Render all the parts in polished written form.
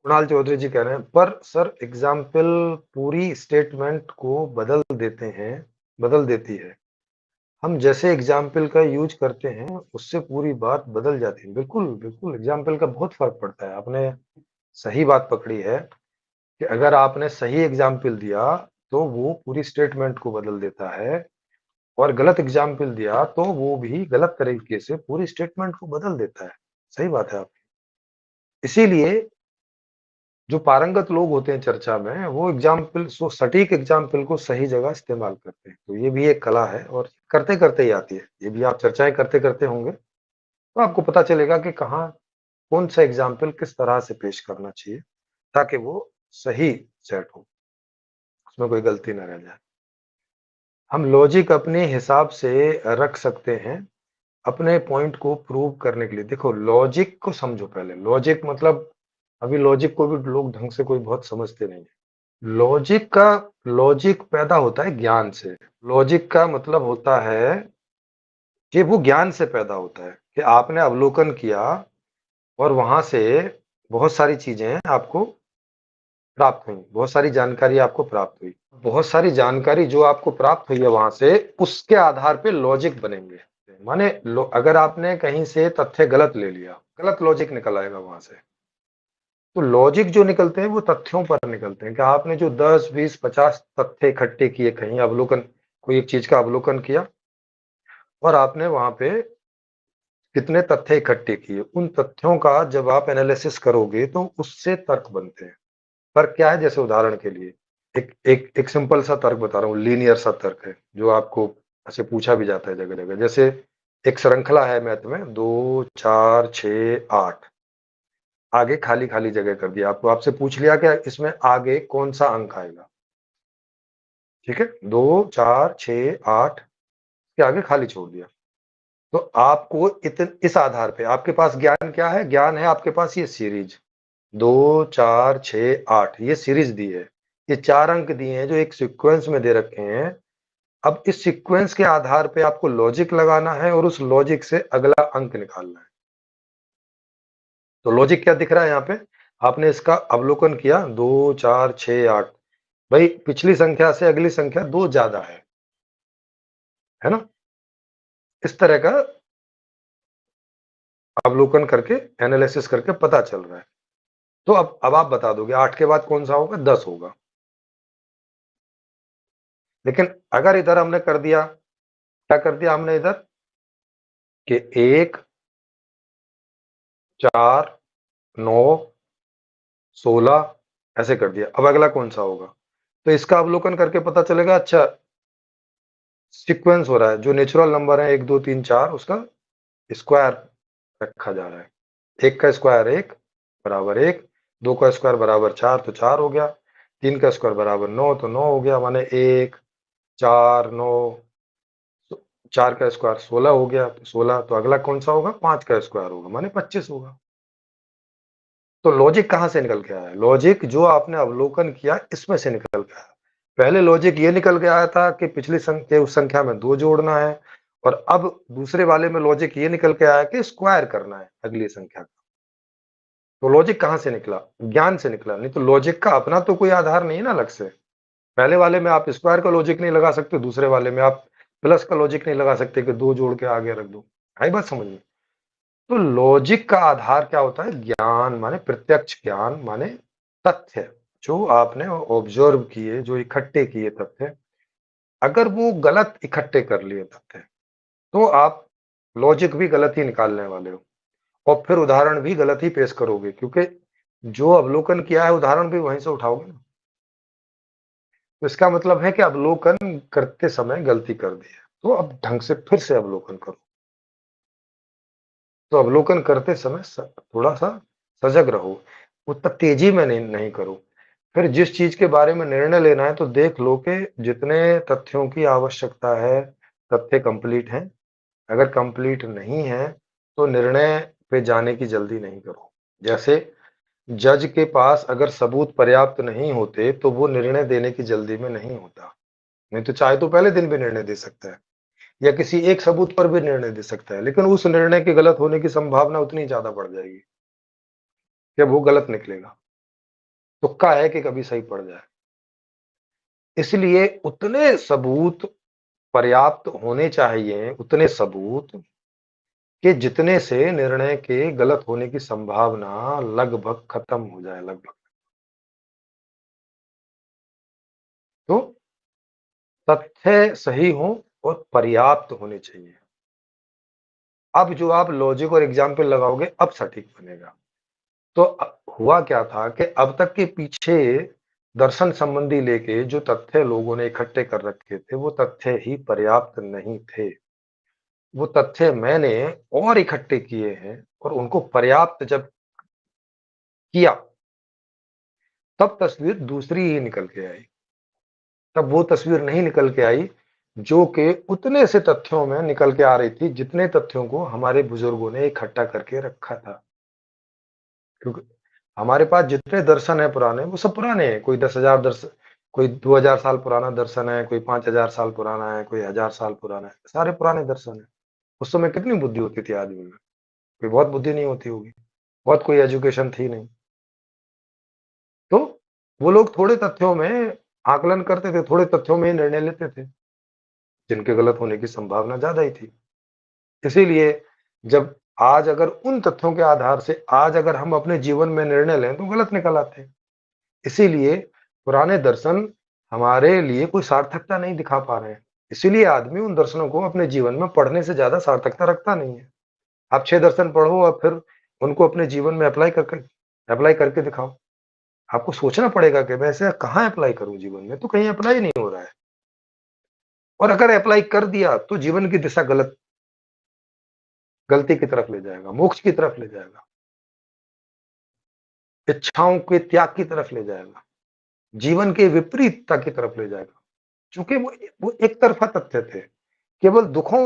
कुणाल चौधरी जी कह रहे हैं, पर सर एग्जाम्पल पूरी स्टेटमेंट को बदल देती है। हम जैसे एग्जाम्पल का यूज करते हैं उससे पूरी बात बदल जाती है। बिल्कुल बिल्कुल, एग्जाम्पल का बहुत फर्क पड़ता है। आपने सही बात पकड़ी है कि अगर आपने सही एग्जाम्पल दिया तो वो पूरी स्टेटमेंट को बदल देता है, और गलत एग्जाम्पल दिया तो वो भी गलत तरीके से पूरी स्टेटमेंट को बदल देता है। सही बात है आपकी। इसीलिए जो पारंगत लोग होते हैं चर्चा में, वो एग्जाम्पल सटीक एग्जाम्पल को सही जगह इस्तेमाल करते हैं। तो ये भी एक कला है और करते करते ही आती है। ये भी आप चर्चाएं करते करते होंगे तो आपको पता चलेगा कि कहाँ कौन सा एग्जाम्पल किस तरह से पेश करना चाहिए ताकि वो सही सेट हो, उसमें कोई गलती ना रह जाए। हम लॉजिक अपने हिसाब से रख सकते हैं अपने पॉइंट को प्रूव करने के लिए। देखो, लॉजिक को समझो पहले। लॉजिक मतलब, अभी लॉजिक को भी लोग ढंग से कोई बहुत समझते नहीं है। लॉजिक पैदा होता है ज्ञान से। लॉजिक का मतलब होता है कि वो ज्ञान से पैदा होता है कि आपने अवलोकन किया और वहां से बहुत सारी चीजें आपको प्राप्त हुई, बहुत सारी जानकारी आपको प्राप्त हुई। बहुत सारी जानकारी जो आपको प्राप्त हुई है वहां से, उसके आधार पे लॉजिक बनेंगे। माने अगर आपने कहीं से तथ्य गलत ले लिया, गलत लॉजिक निकल आएगा वहां से। तो लॉजिक जो निकलते हैं वो तथ्यों पर निकलते हैं कि आपने जो 10 20 50 तथ्य इकट्ठे किए, कहीं अवलोकन, कोई एक चीज का अवलोकन किया और आपने वहां पे कितने तथ्य इकट्ठे किए, उन तथ्यों का जब आप एनालिसिस करोगे तो उससे तर्क बनते हैं। तर्क क्या है? जैसे उदाहरण के लिए एक एक एक सिंपल सा तर्क बता रहा हूँ, लीनियर सा तर्क है जो आपको ऐसे पूछा भी जाता है जगह जगह। जैसे एक श्रृंखला है मैथ में, 2 4 6 8, आगे खाली खाली जगह कर दिया, आपको आपसे पूछ लिया कि इसमें आगे कौन सा अंक आएगा। ठीक है, 2 4 6 8 के आगे खाली छोड़ दिया। तो आपको इस आधार पे आपके पास ज्ञान क्या है? ज्ञान है आपके पास ये सीरीज 2 4 6 8, ये सीरीज दी है। ये 4 अंक दिए हैं जो एक सीक्वेंस में दे रखे हैं। अब इस सीक्वेंस के आधार पे आपको लॉजिक लगाना है और उस लॉजिक से अगला अंक निकालना है। तो लॉजिक क्या दिख रहा है यहाँ पे? आपने इसका अवलोकन किया, 2 4 6 8, भाई पिछली संख्या से अगली संख्या 2 ज्यादा है ना? इस तरह का अवलोकन करके, एनालिसिस करके पता चल रहा है। तो अब आप बता दोगे 8 के बाद कौन सा होगा? 10 होगा। लेकिन अगर इधर हमने कर दिया, क्या कर दिया हमने इधर कि 1 4 9 16 ऐसे कर दिया। अब अगला कौन सा होगा? तो इसका अवलोकन करके पता चलेगा, अच्छा सीक्वेंस हो रहा है, जो नेचुरल नंबर है 1 2 3 4, उसका स्क्वायर रखा जा रहा है। 1 का स्क्वायर 1 बराबर 1, 2 का स्क्वायर बराबर 4 तो 4 हो गया, 3 का स्क्वायर बराबर 9 तो 9 हो गया। माने 1 4 9, 4 का स्क्वायर 16 हो गया, तो 16। तो अगला कौन सा होगा? 5 का स्क्वायर होगा, माने 25 होगा। तो लॉजिक कहां से निकल के आया? लॉजिक जो आपने अवलोकन किया इसमें से निकल के आया। पहले लॉजिक ये निकल के आया था कि पिछली संख्या उस संख्या में 2 जोड़ना है, और अब दूसरे वाले में लॉजिक ये निकल के आया कि स्क्वायर करना है अगली संख्या का। तो लॉजिक कहां से निकला? ज्ञान से निकला। नहीं तो लॉजिक का अपना तो कोई आधार नहीं है ना अलग से। पहले वाले में आप स्क्वायर का लॉजिक नहीं लगा सकते, दूसरे वाले में आप प्लस का लॉजिक नहीं लगा सकते कि 2 जोड़ के आगे रख दो। आई बात समझ में? तो लॉजिक का आधार क्या होता है? ज्ञान, माने प्रत्यक्ष ज्ञान, माने तथ्य जो आपने ऑब्जर्व किए, जो इकट्ठे किए तथ्य। अगर वो गलत इकट्ठे कर लिए तथ्य तो आप लॉजिक भी गलत ही निकालने वाले हो, और फिर उदाहरण भी गलत ही पेश करोगे, क्योंकि जो अवलोकन किया है उदाहरण भी वहीं से उठाओगे ना। तो इसका मतलब है कि अवलोकन करते समय गलती कर दी है, तो अब ढंग से फिर से अवलोकन करो। तो अवलोकन करते समय थोड़ा सा सजग रहो, उतना तेजी में नहीं करो। फिर जिस चीज के बारे में निर्णय लेना है तो देख लो कि जितने तथ्यों की आवश्यकता है, तथ्य कंप्लीट हैं। अगर कंप्लीट नहीं है तो निर्णय पे जाने की जल्दी नहीं करो। जैसे जज के पास अगर सबूत पर्याप्त नहीं होते तो वो निर्णय देने की जल्दी में नहीं होता। नहीं तो चाहे तो पहले दिन भी निर्णय दे सकता है, या किसी एक सबूत पर भी निर्णय दे सकता है, लेकिन उस निर्णय के गलत होने की संभावना उतनी ज्यादा बढ़ जाएगी कि वो गलत निकलेगा। तुक्का है कि कभी सही पड़ जाए। इसलिए उतने सबूत पर्याप्त होने चाहिए, उतने सबूत कि जितने से निर्णय के गलत होने की संभावना लगभग खत्म हो जाए, लगभग। तो तथ्य सही हों और पर्याप्त होने चाहिए। अब जो आप लॉजिक और एग्जाम्पल लगाओगे, अब सटीक बनेगा। तो हुआ क्या था कि अब तक के पीछे दर्शन संबंधी लेके जो तथ्य लोगों ने इकट्ठे कर रखे थे, वो तथ्य ही पर्याप्त नहीं थे। वो तथ्य मैंने और इकट्ठे किए हैं और उनको पर्याप्त जब किया, तब तस्वीर दूसरी ही निकल के आई। तब वो तस्वीर नहीं निकल के आई जो कि उतने से तथ्यों में निकल के आ रही थी, जितने तथ्यों को हमारे बुजुर्गों ने इकट्ठा करके रखा था। क्योंकि हमारे पास जितने दर्शन है पुराने, वो सब पुराने हैं। कोई 10,000 दर्शन, कोई 2000 साल पुराना दर्शन है, कोई 5000 साल पुराना है, कोई 1000 साल पुराना है। सारे पुराने दर्शन है। उस समय कितनी बुद्धि होती थी आदमी में? कोई बहुत बुद्धि नहीं होती होगी, बहुत कोई एजुकेशन थी नहीं। तो वो लोग थोड़े तथ्यों में आकलन करते थे, थोड़े तथ्यों में ही निर्णय लेते थे, जिनके गलत होने की संभावना ज्यादा ही थी। इसीलिए जब आज अगर उन तथ्यों के आधार से आज अगर हम अपने जीवन में निर्णय लें, तो गलत निकल आते हैं। इसीलिए पुराने दर्शन हमारे लिए कोई सार्थकता नहीं दिखा पा रहे हैं। इसीलिए आदमी उन दर्शनों को अपने जीवन में पढ़ने से ज्यादा सार्थकता रखता नहीं है। आप 6 दर्शन पढ़ो और फिर उनको अपने जीवन में अप्लाई करके दिखाओ। आपको सोचना पड़ेगा कि मैं इसे कहाँ अप्लाई करूँ जीवन में, तो कहीं अप्लाई नहीं हो रहा है। और अगर अप्लाई कर दिया तो जीवन की दिशा गलती की तरफ ले जाएगा, मोक्ष की तरफ ले जाएगा, इच्छाओं के त्याग की तरफ ले जाएगा, जीवन के विपरीतता की तरफ ले जाएगा। चूंकि वो एक तरफा तथ्य थे, केवल दुखों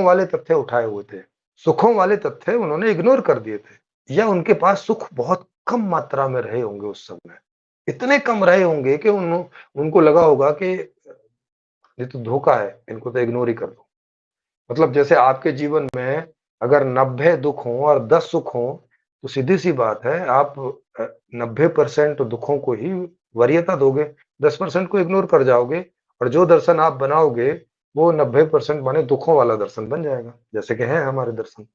वाले तथ्य उठाए हुए थे। सुखों वाले तथ्य उन्होंने इग्नोर कर दिए थे, या उनके पास सुख बहुत कम मात्रा में रहे होंगे उस समय। इतने कम रहे होंगे कि उनको लगा होगा कि ये तो धोखा है, इनको तो इग्नोर ही कर दो। मतलब जैसे आपके जीवन में अगर 90 दुख हों और 10 सुख हों, तो सीधी सी बात है, आप 90% दुखों को ही वरीयता दोगे, 10% को इग्नोर कर जाओगे, और जो दर्शन आप बनाओगे वो 90% माने दुखों वाला दर्शन बन जाएगा, जैसे कि है हमारे दर्शन।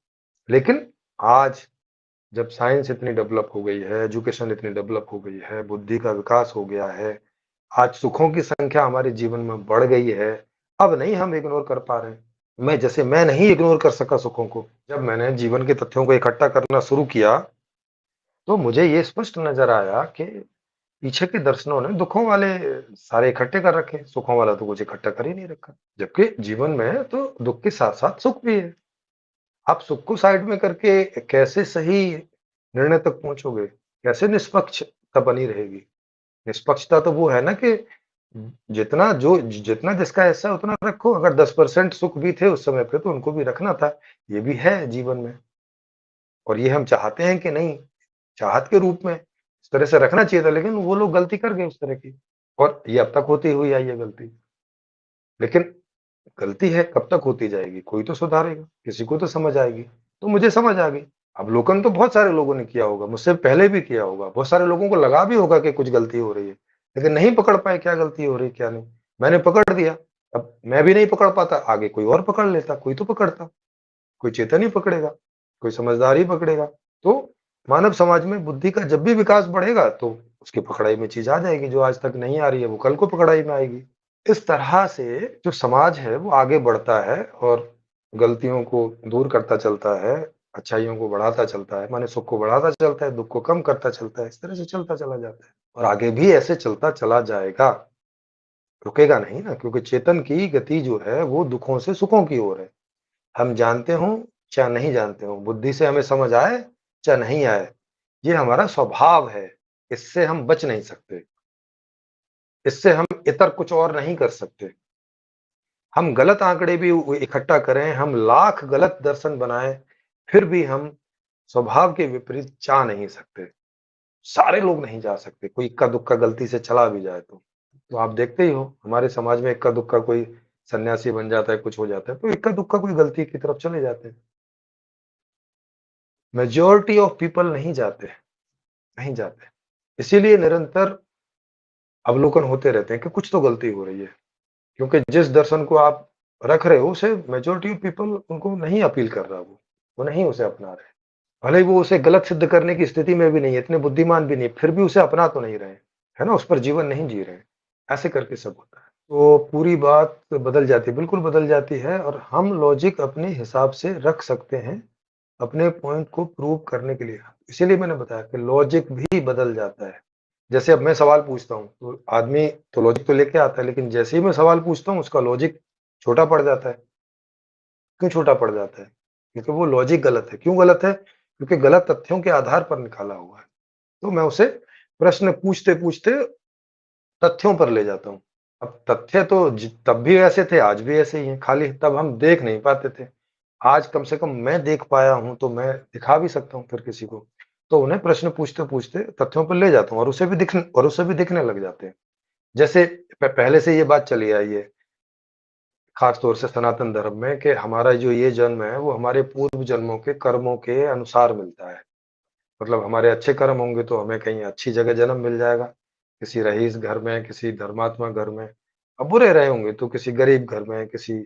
लेकिन आज जब साइंस इतनी डेवलप हो गई है, एजुकेशन इतनी डेवलप हो गई है, बुद्धि का विकास हो गया है, आज सुखों की संख्या हमारे जीवन में बढ़ गई है, अब नहीं हम इग्नोर कर पा रहे हैं। मैं नहीं इग्नोर कर सका सुखों को। जब मैंने जीवन के तथ्यों को इकट्ठा करना शुरू किया, तो मुझे ये स्पष्ट नजर आया कि पीछे के दर्शनों ने दुखों वाले सारे इकट्ठे कर रखे, सुखों वाला तो कुछ इकट्ठा कर ही नहीं रखा। जबकि जीवन में तो दुख के साथ साथ सुख भी है। आप सुख को साइड में करके कैसे सही निर्णय तक पहुंचोगे? कैसे निष्पक्षता बनी रहेगी? निष्पक्षता तो वो है ना कि जितना जिसका हिस्सा है उतना रखो। अगर 10% सुख भी थे उस समय पे, तो उनको भी रखना था। ये भी है जीवन में, और ये हम चाहते हैं कि नहीं, चाहत के रूप में इस तरह से रखना चाहिए था, लेकिन वो लोग गलती कर गए उस तरह की, और ये अब तक होती हुई आई है गलती। लेकिन गलती है, कब तक होती जाएगी? कोई तो सुधारेगा, किसी को तो समझ आएगी। तो मुझे समझ आ गई। अवलोकन तो बहुत सारे लोगों ने किया होगा, मुझसे पहले भी किया होगा, बहुत सारे लोगों को लगा भी होगा कि कुछ गलती हो रही है, लेकिन नहीं पकड़ पाए क्या गलती हो रही क्या नहीं। मैंने पकड़ दिया, अब मैं भी नहीं पकड़ पाता, आगे कोई और पकड़ लेता, कोई तो पकड़ता। कोई चेतन ही पकड़ेगा, कोई समझदार ही पकड़ेगा। तो मानव समाज में बुद्धि का जब भी विकास बढ़ेगा, तो उसकी पकड़ाई में चीज आ जाएगी, जो आज तक नहीं आ रही है वो कल को पकड़ाई में आएगी। इस तरह से जो समाज है वो आगे बढ़ता है और गलतियों को दूर करता चलता है, अच्छाइयों को बढ़ाता चलता है, माने सुख को बढ़ाता चलता है, दुख को कम करता चलता है। इस तरह से चलता चला जाता है, और आगे भी ऐसे चलता चला जाएगा, रुकेगा नहीं ना, क्योंकि चेतन की गति जो है वो दुखों से सुखों की ओर है। हम जानते हों चाहे नहीं जानते हों, बुद्धि से हमें समझ आए चाहे नहीं आए, ये हमारा स्वभाव है। इससे हम बच नहीं सकते, इससे हम इतर कुछ और नहीं कर सकते। हम गलत आंकड़े भी इकट्ठा करें, हम लाख गलत दर्शन बनाएं, फिर भी हम स्वभाव के विपरीत जा नहीं सकते। सारे लोग नहीं जा सकते। कोई इक्का दुक्का गलती से चला भी जाए तो आप देखते ही हो हमारे समाज में इक्का दुक्का कोई सन्यासी बन जाता है, कुछ हो जाता है, तो इक्का दुक्का कोई गलती की तरफ चले जाते हैं। मेजॉरिटी ऑफ पीपल नहीं जाते, नहीं जाते। इसीलिए निरंतर अवलोकन होते रहते हैं कि कुछ तो गलती हो रही है। क्योंकि जिस दर्शन को आप रख रहे हो उसे मेजॉरिटी ऑफ पीपल उनको नहीं अपील कर रहा वो नहीं उसे अपना रहे। भले ही वो उसे गलत सिद्ध करने की स्थिति में भी नहीं है, इतने बुद्धिमान भी नहीं है, फिर भी उसे अपना तो नहीं रहे, है ना? उस पर जीवन नहीं जी रहे हैं। ऐसे करके सब होता है। तो पूरी बात बदल जाती है, बिल्कुल बदल जाती है और हम लॉजिक अपने हिसाब से रख सकते हैं, अपने पॉइंट को प्रूव करने के लिए। इसीलिए मैंने बताया कि लॉजिक भी बदल जाता है। जैसे अब मैं सवाल पूछता हूँ, तो आदमी तो लॉजिक तो लेके आता है, लेकिन जैसे ही मैं सवाल पूछता हूँ, उसका लॉजिक छोटा पड़ जाता है। क्यों छोटा पड़ जाता है? क्योंकि वो लॉजिक गलत है। क्यों गलत है? क्योंकि गलत तथ्यों के आधार पर निकाला हुआ है। तो मैं उसे प्रश्न पूछते-पूछते तथ्यों पर ले जाता हूँ। अब तथ्य तो तब भी ऐसे थे, आज भी ऐसे ही हैं, खाली तब हम देख नहीं पाते थे। आज कम से कम मैं देख पाया हूँ, तो मैं दिखा भी सकता हूँ फिर किसी को। तो उन्हें प्रश्न पूछते-पूछते तथ्यों पर ले जाता हूँ और उसे भी दिखने लग जाते हैं। जैसे पहले से ये बात चली आई है, खास तौर से सनातन धर्म में, कि हमारा जो ये जन्म है, वो हमारे पूर्व जन्मों के कर्मों के अनुसार मिलता है। मतलब हमारे अच्छे कर्म होंगे तो हमें कहीं अच्छी जगह जन्म मिल जाएगा, किसी रईस घर में, किसी धर्मात्मा घर में। अब बुरे रहे होंगे तो किसी गरीब घर में, किसी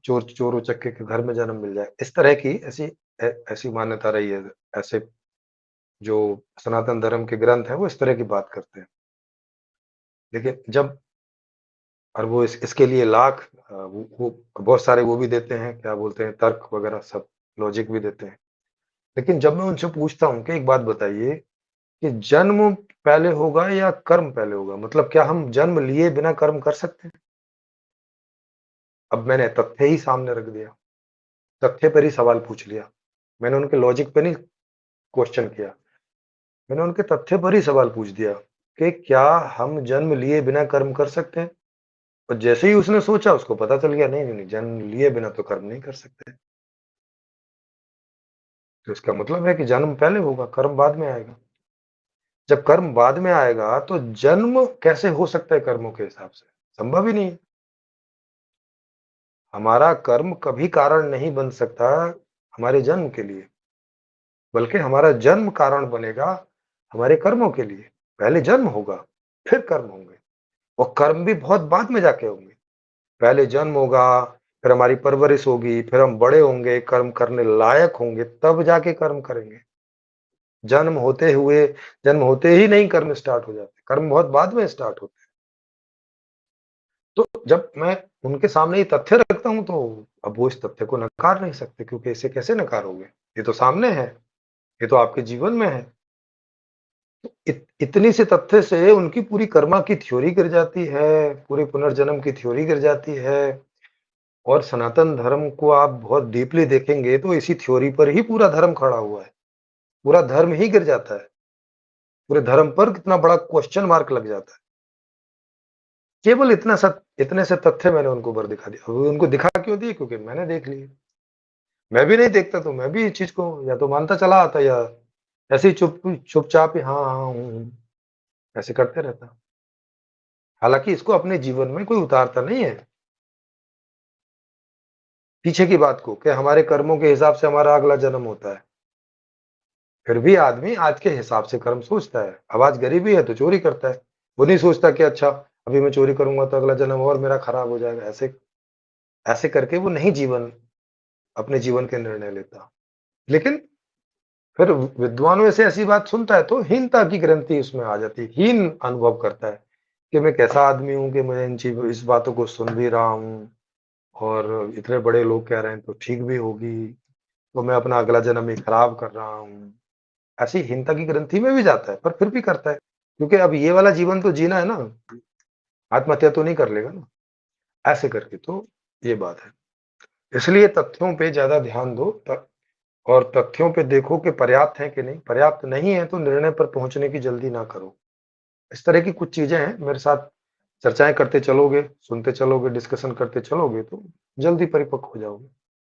चोर उचक्के के घर में जन्म मिल जाए। इस तरह की ऐसी मान्यता रही है। ऐसे जो सनातन धर्म के ग्रंथ हैं, वो इस तरह की बात करते हैं। लेकिन जब और वो इसके लिए लाख वो बहुत सारे वो भी देते हैं, क्या बोलते हैं, तर्क वगैरह सब, लॉजिक भी देते हैं। लेकिन जब मैं उनसे पूछता हूँ कि एक बात बताइए कि जन्म पहले होगा या कर्म पहले होगा? मतलब क्या हम जन्म लिए बिना कर्म कर सकते हैं? अब मैंने तथ्य ही सामने रख दिया, तथ्य पर ही सवाल पूछ लिया। मैंने उनके लॉजिक पे नहीं क्वेश्चन किया, मैंने उनके तथ्य पर ही सवाल पूछ दिया कि क्या हम जन्म लिए बिना कर्म कर सकते हैं? और जैसे ही उसने सोचा, उसको पता चल गया, नहीं, नहीं, नहीं, जन्म लिए बिना तो कर्म नहीं कर सकते। तो इसका मतलब है कि जन्म पहले होगा, कर्म बाद में आएगा। जब कर्म बाद में आएगा, तो जन्म कैसे हो सकता है कर्मों के हिसाब से? संभव ही नहीं है। हमारा कर्म कभी कारण नहीं बन सकता हमारे जन्म के लिए, बल्कि हमारा जन्म कारण बनेगा हमारे कर्मों के लिए। पहले जन्म होगा, फिर कर्म होंगे, और कर्म भी बहुत बाद में जाके होंगे। पहले जन्म होगा, फिर हमारी परवरिश होगी, फिर हम बड़े होंगे, कर्म करने लायक होंगे, तब जाके कर्म करेंगे। जन्म होते हुए जन्म होते ही नहीं कर्म स्टार्ट हो जाते, कर्म बहुत बाद में स्टार्ट होते हैं। तो जब मैं उनके सामने ये तथ्य रखता हूँ, तो अब वो इस तथ्य को नकार नहीं सकते, क्योंकि इसे कैसे नकारोगे? ये तो सामने है, ये तो आपके जीवन में है। इतनी सी तथ्य से उनकी पूरी कर्मा की थ्योरी गिर जाती है, पूरे पुनर्जन्म की थ्योरी गिर जाती है। और सनातन धर्म को आप बहुत डीपली देखेंगे तो इसी थ्योरी पर ही पूरा धर्म खड़ा हुआ है। पूरा धर्म ही गिर जाता है। पूरे धर्म पर कितना बड़ा क्वेश्चन मार्क लग जाता है। केवल इतने से तथ्य मैंने उनको ऊपर दिखा दिया। वो उनको दिखा क्यों दिए? क्योंकि मैंने देख लिए। मैं भी नहीं देखता तो मैं भी इस चीज़ को या तो मानता चला आता, या ऐसे ही चुपचाप ही हाँ, हाँ, ऐसे करते रहता। हालाँकि इसको अपने जीवन में कोई उतारता नहीं है, पीछे की बात को, कि हमारे कर्मों के हिसाब से हमारा अगला जन्म होता है। फिर भी आदमी आज के हिसाब से कर्म सोचता है। अब आज गरीबी है तो चोरी करता है। वो नहीं सोचता कि अच्छा, अभी मैं चोरी करूँगा तो अगला जन्म और मेरा खराब हो जाएगा। ऐसे ऐसे करके वो नहीं अपने जीवन के निर्णय लेता। लेकिन फिर विद्वानों से ऐसी बात सुनता है तो हीनता की ग्रंथि उसमें आ जाती है। हीन अनुभव करता है कि मैं कैसा आदमी हूँ कि मैं इन चीज़ों इस बातों को सुन भी रहा हूँ, और इतने बड़े लोग कह रहे हैं तो ठीक भी होगी, तो मैं अपना अगला जन्म ही खराब कर रहा हूँ। ऐसी हीनता की ग्रंथि में भी जाता है, पर फिर भी करता है, क्योंकि अब ये वाला जीवन तो जीना है ना, आत्महत्या तो नहीं कर लेगा ना, ऐसे करके। तो ये बात है। इसलिए तथ्यों पे ज़्यादा ध्यान दो, और तथ्यों पे देखो कि पर्याप्त है कि नहीं। पर्याप्त नहीं है तो निर्णय पर पहुँचने की जल्दी ना करो। इस तरह की कुछ चीज़ें हैं, मेरे साथ चर्चाएँ करते चलोगे, सुनते चलोगे, डिस्कशन करते चलोगे, तो जल्दी परिपक्व हो जाओगे।